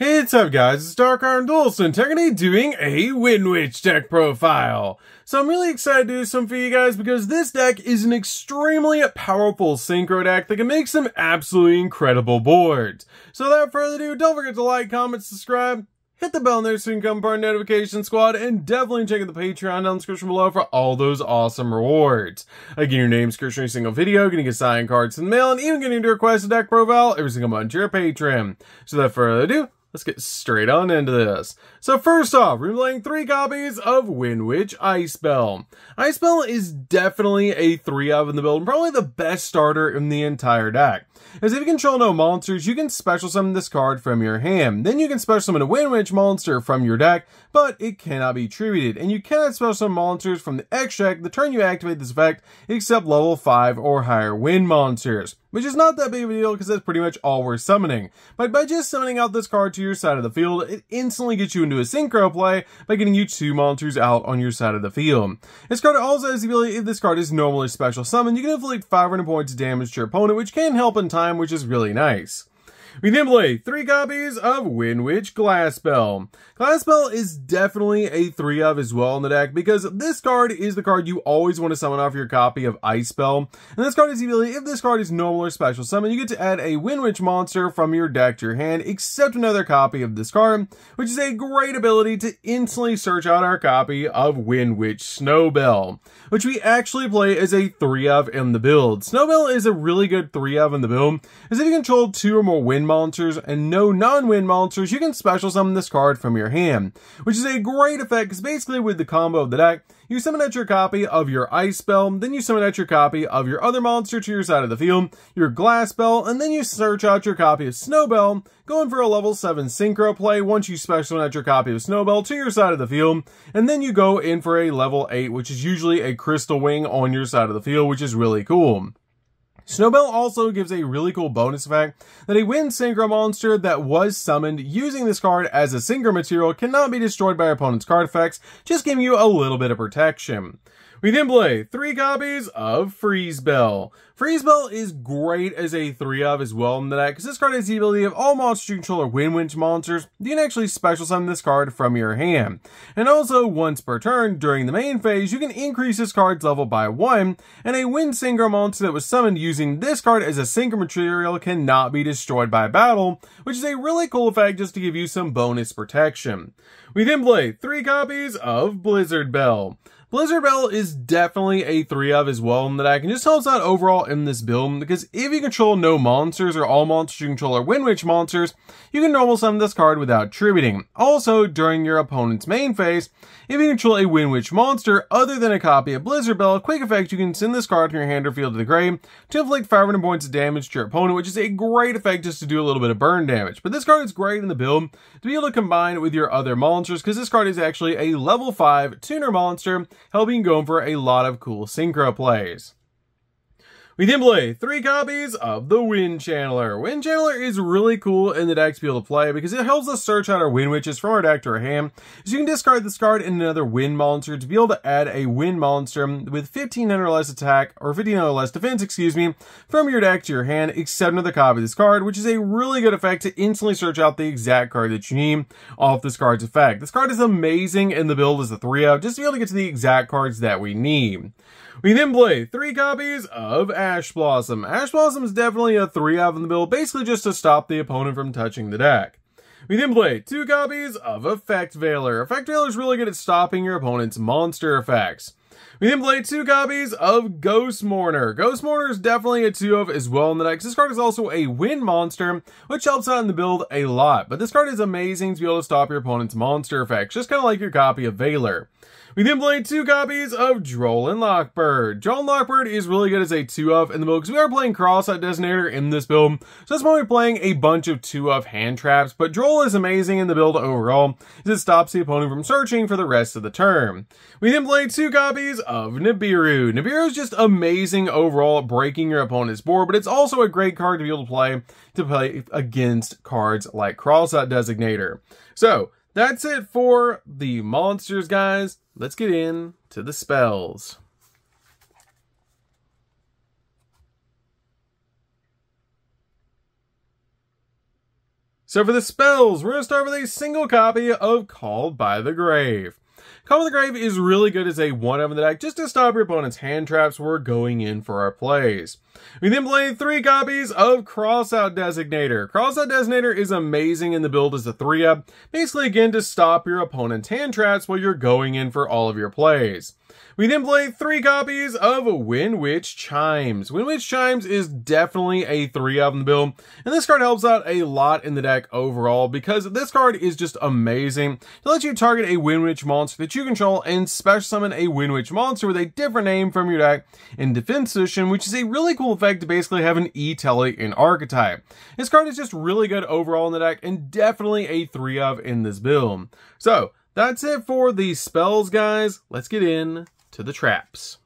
Hey, what's up guys, it's Dark Iron Duelson, technically doing a Winwich deck profile. So I'm really excited to do some for you guys because this deck is an extremely powerful synchro deck that can make some absolutely incredible boards. So without further ado, don't forget to like, comment, subscribe, hit the bell there so you can become part of the notification squad, and definitely check out the Patreon down in the description below for all those awesome rewards. Again, your name's Christian every single video, gonna get signed cards in the mail, and even getting to request a deck profile every single month to your Patreon. So without further ado, let's get straight on into this. So first off, we're playing 3 copies of Winwich Icebell. Icebell is definitely a 3-of in the build, and probably the best starter in the entire deck. As if you control no monsters, you can special summon this card from your hand. Then you can special summon a Winwich monster from your deck, but it cannot be tributed. And you cannot special summon monsters from the X deck the turn you activate this effect, except level 5 or higher wind monsters. Which is not that big of a deal because that's pretty much all we're summoning. But by just summoning out this card to your side of the field, it instantly gets you into a synchro play by getting you 2 monsters out on your side of the field. This card also has the ability, if this card is normally special summoned, you can inflict 500 points of damage to your opponent, which can help in time, which is really nice. We then play 3 copies of Winwich Glassbell. Glassbell is definitely a 3-of as well in the deck because this card is the card you always want to summon off your copy of Icebell. And this card is the ability, if this card is normal or special summon, you get to add a Winwich monster from your deck to your hand, except another copy of this card, which is a great ability to instantly search out our copy of Winwich Snowbell, which we actually play as a 3-of in the build. Snowbell is a really good 3-of in the build, as if you control 2 or more wind monsters and no non-wind monsters, you can special summon this card from your hand, which is a great effect because basically with the combo of the deck, you summon out your copy of your Icebell, then you summon out your copy of your other monster to your side of the field, your Glassbell, and then you search out your copy of Snowbell, going for a level 7 synchro play once you special summon out your copy of Snowbell to your side of the field, and then you go in for a level 8, which is usually a Crystal Wing on your side of the field, which is really cool. Snowbell also gives a really cool bonus effect that a wind synchro monster that was summoned using this card as a synchro material cannot be destroyed by your opponent's card effects, just giving you a little bit of protection. We then play 3 copies of Freezebell. Freezebell is great as a 3-of as well in the deck, because this card has the ability of all monsters you control are Winwich monsters. You can actually special summon this card from your hand. And also, once per turn, during the main phase, you can increase this card's level by 1, and a wind synchro monster that was summoned using this card as a synchro material cannot be destroyed by battle, which is a really cool effect just to give you some bonus protection. We then play 3 copies of Blizzard Bell. Blizzard Bell is definitely a 3-of as well in the deck, and just helps out overall in this build, because if you control no monsters or all monsters you control are Winwich monsters, you can normal summon this card without tributing. Also, during your opponent's main phase, if you control a Winwich monster other than a copy of Blizzard Bell, quick effect, you can send this card from your hand or field to the grave to inflict 500 points of damage to your opponent, which is a great effect just to do a little bit of burn damage. But this card is great in the build to be able to combine it with your other monsters, because this card is actually a level 5 tuner monster, helping go for a lot of cool synchro plays. We then play 3 copies of the Wind Channeler. Wind Channeler is really cool in the deck to be able to play because it helps us search out our Wind Witches from our deck to our hand. So you can discard this card and another Wind monster to be able to add a Wind monster with 1500 less attack, or 1500 less defense, from your deck to your hand, except another copy of this card, which is a really good effect to instantly search out the exact card that you need off this card's effect. This card is amazing in the build as a 3-of, just to be able to get to the exact cards that we need. We then play 3 copies of Ash Blossom. Ash Blossom is definitely a 3-of in the build, basically just to stop the opponent from touching the deck. We then play 2 copies of Effect Veiler. Effect Veiler is really good at stopping your opponent's monster effects. We then play 2 copies of Ghost Mourner. Ghost Mourner is definitely a 2-of as well in the deck. This card is also a wind monster, which helps out in the build a lot. But this card is amazing to be able to stop your opponent's monster effects, just kind of like your copy of Veiler. We then play 2 copies of Droll and Lockbird. Droll and Lockbird is really good as a 2-of in the build, because we are playing Cross-Out Designator in this build, so that's why we're playing a bunch of 2-of hand traps, but Droll is amazing in the build overall, as it stops the opponent from searching for the rest of the turn. We then play 2 copies of Nibiru. Nibiru is just amazing overall at breaking your opponent's board, but it's also a great card to be able to play against cards like Cross-Out Designator. So, that's it for the monsters, guys. Let's get into the spells. So for the spells, we're going to start with a single copy of Called by the Grave. Called by the Grave is really good as a 1-of in the deck just to stop your opponent's hand traps when we're going in for our plays. We then play 3 copies of Crossout Designator. Crossout Designator is amazing in the build as a 3-of, basically again to stop your opponent's hand traps while you're going in for all of your plays. We then play 3 copies of Windwitch Chimes. Windwitch Chimes is definitely a 3-of in the build, and this card helps out a lot in the deck overall because this card is just amazing to let you target a Windwitch monster that you control and special summon a Windwitch monster with a different name from your deck in defense position, which is a really cool effect to basically have an E-Telly in archetype. This card is just really good overall in the deck and definitely a 3-of in this build. So, that's it for the spells, guys. Let's get in to the traps.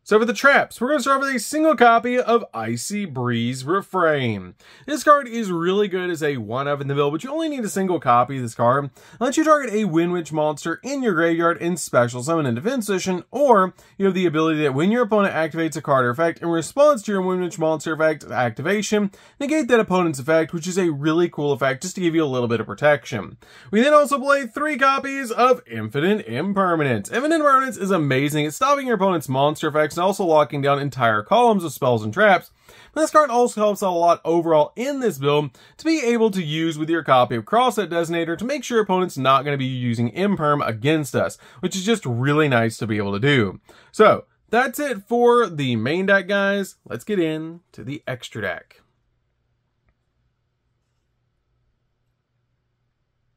So for the traps, we're going to start with a single copy of Icy Breeze Refrain. This card is really good as a 1-of in the build, but you only need a single copy of this card. It lets you target a Windwitch monster in your graveyard in special summon and defense position, or you have the ability that when your opponent activates a card or effect in response to your Windwitch monster effect activation, negate that opponent's effect, which is a really cool effect just to give you a little bit of protection. We then also play 3 copies of Infinite Impermanence. Infinite Impermanence is amazing at stopping your opponent's monster effects and also locking down entire columns of spells and traps. But this card also helps out a lot overall in this build to be able to use with your copy of Crossout Designator to make sure your opponent's not going to be using Imperm against us, which is just really nice to be able to do. So, that's it for the main deck, guys. Let's get into the extra deck.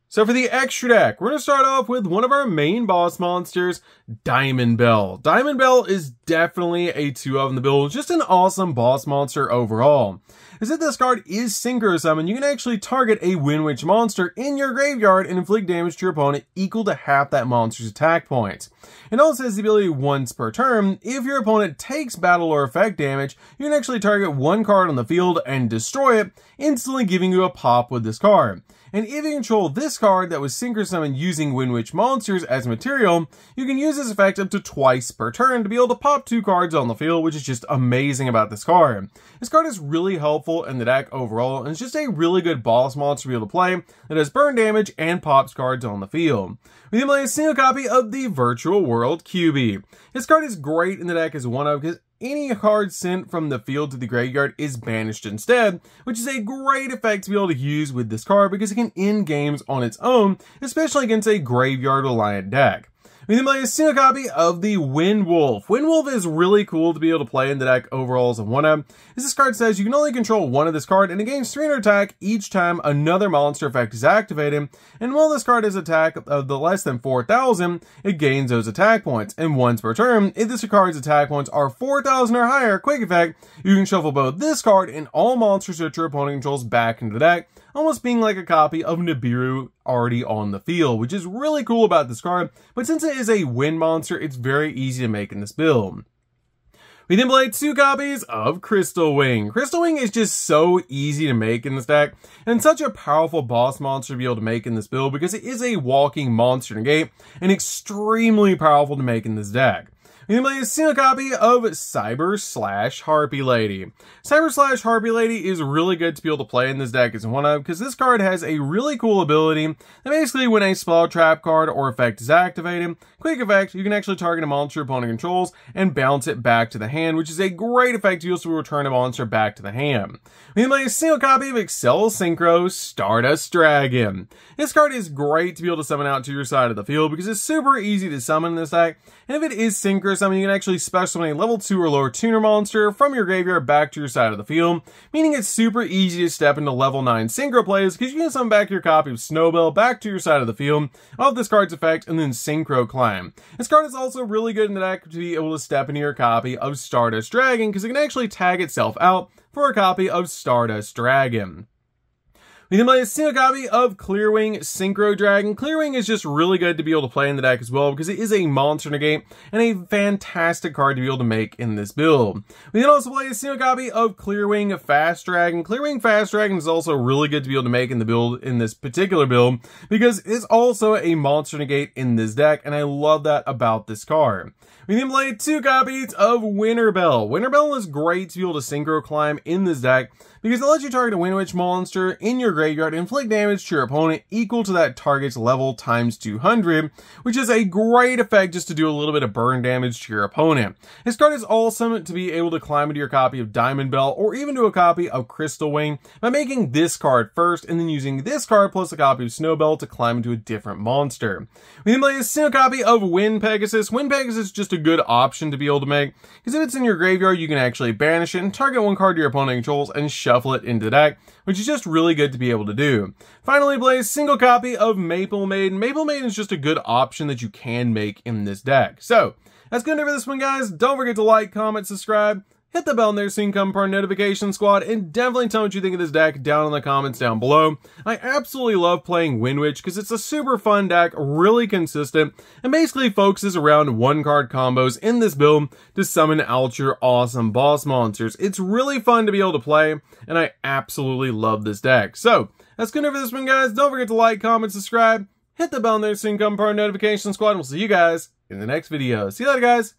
So for the extra deck, we're going to start off with one of our main boss monsters, Diamond Bell. Diamond Bell is definitely a 2-of in the build, just an awesome boss monster overall. As if this card is Synchro Summon, you can actually target a Windwitch monster in your graveyard and inflict damage to your opponent equal to half that monster's attack points. It also has the ability once per turn, if your opponent takes battle or effect damage, you can actually target 1 card on the field and destroy it, instantly giving you a pop with this card. And if you control this card that was Synchro Summoned using Windwitch monsters as material, you can use this effect up to twice per turn to be able to pop 2 cards on the field, which is just amazing about this card. This card is really helpful in the deck overall, and it's just a really good boss monster to be able to play that has burn damage and pops cards on the field. We then play a single copy of the Virtual World QB. This card is great in the deck as 1-of because any card sent from the field to the graveyard is banished instead, which is a great effect to be able to use with this card because it can end games on its own, especially against a graveyard-reliant deck. We then play a single copy of the Windwolf. Windwolf is really cool to be able to play in the deck overall as a 1-of. As this card says, you can only control 1 of this card and it gains 300 attack each time another monster effect is activated. And while this card has attack of the less than 4,000, it gains those attack points. And once per turn, if this card's attack points are 4,000 or higher, quick effect, you can shuffle both this card and all monsters that your opponent controls back into the deck, almost being like a copy of Nibiru already on the field, which is really cool about this card, but since it is a wind monster, it's very easy to make in this build. We then played 2 copies of Crystal Wing. Crystal Wing is just so easy to make in this deck, and such a powerful boss monster to be able to make in this build because it is a walking monster negate, and extremely powerful to make in this deck. We then play a single copy of Cyber/Harpy Lady. Cyber/Harpy Lady is really good to be able to play in this deck as 1-of because this card has a really cool ability that basically when a spell trap card or effect is activated, quick effect, you can actually target a monster your opponent controls and bounce it back to the hand, which is a great effect to use to return a monster back to the hand. We then play a single copy of Excel Synchro Stardust Dragon. This card is great to be able to summon out to your side of the field because it's super easy to summon in this deck, and if it is Synchro Summon, you can actually special summon a level 2 or lower tuner monster from your graveyard back to your side of the field, meaning it's super easy to step into level 9 Synchro plays because you can summon back your copy of Snowbell back to your side of the field of this card's effect and then Synchro Climb. This card is also really good in the deck to be able to step into your copy of Stardust Dragon because it can actually tag itself out for a copy of Stardust Dragon. We then play a single copy of Clearwing Synchro Dragon. Clearwing is just really good to be able to play in the deck as well because it is a monster negate and a fantastic card to be able to make in this build. We then also play a single copy of Clearwing Fast Dragon. Clearwing Fast Dragon is also really good to be able to make in the build, in this particular build, because it's also a monster negate in this deck, and I love that about this card. We then play 2 copies of Winterbell. Winterbell is great to be able to synchro climb in this deck because it lets you target a Wind Witch monster in your graveyard and inflict damage to your opponent equal to that target's level times 200, which is a great effect just to do a little bit of burn damage to your opponent. This card is awesome to be able to climb into your copy of Diamond Bell or even to a copy of Crystal Wing by making this card first and then using this card plus a copy of Snowbell to climb into a different monster. We then play a single copy of Wind Pegasus. Wind Pegasus is just a good option to be able to make because if it's in your graveyard, you can actually banish it and target one card your opponent controls and shuffle it into the deck, which is just really good to be able to do. Finally, play a single copy of Maple Maiden. Maple Maiden is just a good option that you can make in this deck. So, that's good for this one, guys. Don't forget to like, comment, subscribe, hit the bell in there so you can come part of Notification Squad, and definitely tell me what you think of this deck down in the comments down below. I absolutely love playing Wind Witch because it's a super fun deck, really consistent, and basically focuses around one-card combos in this build to summon out your awesome boss monsters. It's really fun to be able to play, and I absolutely love this deck. So, that's good for this one, guys. Don't forget to like, comment, subscribe, hit the bell in there so you can come part of Notification Squad, and we'll see you guys in the next video. See you later, guys.